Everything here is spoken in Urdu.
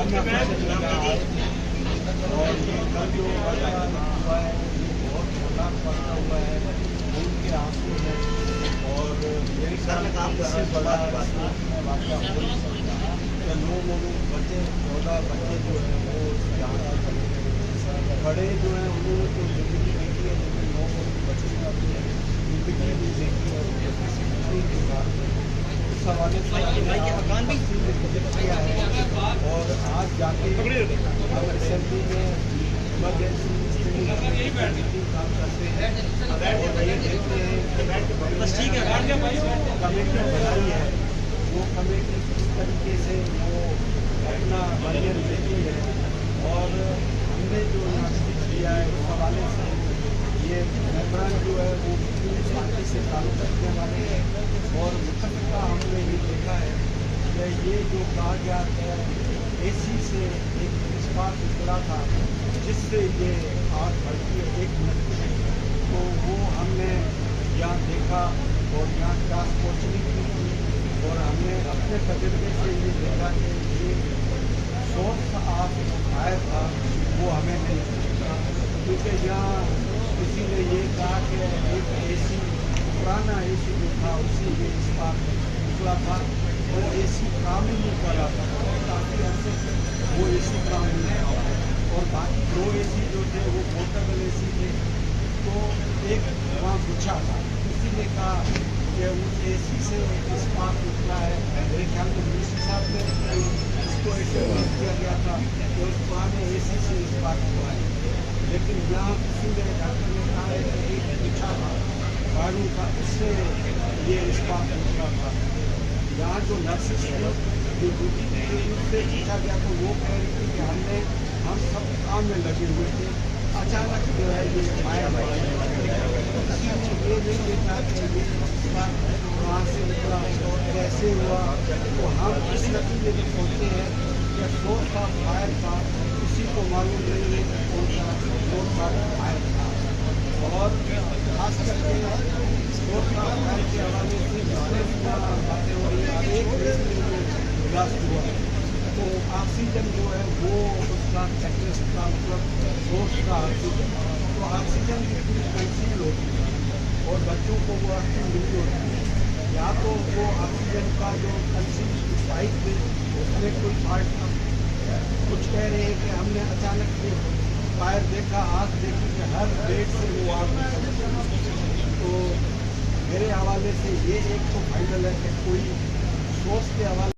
اور یہ کل جو واقعہ ہوا ہے یہ بہت ہولناک واقعہ ہوا ہے، خون کے آنسو ہیں، اور میرے خیال میں اس سے بڑا واقعہ ہو نہیں سکتا کہ 9 بچے 14 بچے جو ہیں وہ جہاں سے چلے گئے، بڑے جو ہیں انہوں نے تو زندگی دیکھی ہے، لیکن 9 بچے کا زندگی بھی دیکھی ہے کسی کے بعد اس حوالے سے کیا ہے۔ اور آج جا کے ہم اسمبلی میں ایمرجنسی کام کرتے ہیں اور یہ دیکھتے ہیں کمیٹی بنائی ہے، وہ کمیٹی کس طریقے سے وہ اپنا بیان دیتی ہے، اور ہم نے جو نافذ کیا ہے اس حوالے سے یہ ممبران جو ہے وہ پارٹی سے تعلق رکھنے والے ہیں، اور متفقہ ہم نے یہ دیکھا ہے کہ یہ جو کہا گیا ہے اے سی سے ایک اسپارک نکلا تھا جس سے یہ آگ بڑھتی ہے 1 منٹ میں، تو وہ ہم نے یہاں دیکھا اور یہاں کلاس پہنچنے کی تھی، اور ہم نے اپنے تجربے سے یہ دیکھا کہ یہ سورس آف فائر تھا وہ ہمیں نہیں دکھا، کیونکہ یہاں کسی نے یہ کہا کہ ایک اے سی پرانا اے سی جو تھا اسی میں اسپارک نکلا تھا، اور اے سی کام ہی نہیں کر رہا تھا، کافی عرصے سے وہ اے سی کام نہیں کر رہا تھا، اور باقی 2 اے سی جو تھے وہ پورٹیبل اے سی تھے، تو ایک وہاں پوچھا تھا، کسی نے کہا کہ اس اے سی سے اسپارک نکلا ہے، میرے خیال میں منشی صاحب نے اس کو ایسے کیا گیا تھا کہ اس پرانے اے سی سے اسپارک ہوا ہے، لیکن یہاں کسی نے ڈاکٹر نے کہا ہے کہ ایک پوچھا تھا گاڑی کا اس سے یہ اسپارک نکلا تھا۔ یہاں جو نرسز تھے جو ڈیوٹی تھی ان سے پوچھا گیا تو وہ کہہ رہی تھی کہ ہم سب کام میں لگے ہوئے تھے، اچانک جو ہے یہ فائر کسی نے یہ نہیں دیکھا کہ یہ کہاں سے نکلا کیسے ہوا، تو ہم اس نتیجے میں پہنچتے ہیں کہ سورس آف فائر تھا کسی کو معلوم نہیں ہے کہ کون سا سورس آف فائر تھا، اور خاص کر کے سورس آف فائر کے حوالے سے باتیں ہو رہی ہیں، ایک بلاسٹ ہوا تو آکسیجن جو ہے وہ اس کا کیٹلسٹ کا مطلب سورس کا آکسیجن، تو آکسیجن کی پوری کنسیل ہوتی ہے اور بچوں کو وہ آکسیجن ملی ہوتی ہے، یا تو وہ آکسیجن کا جو کنسیل پائپ تھے اس میں کوئی فالٹ تھا، کچھ کہہ رہے ہیں کہ ہم نے اچانک فائر دیکھا، آگ دیکھی کہ ہر بیڈ سے وہ آگ نکلی، تو میرے حوالے سے یہ ایک تو فائنل ہے کہ کوئی سورس کے حوالے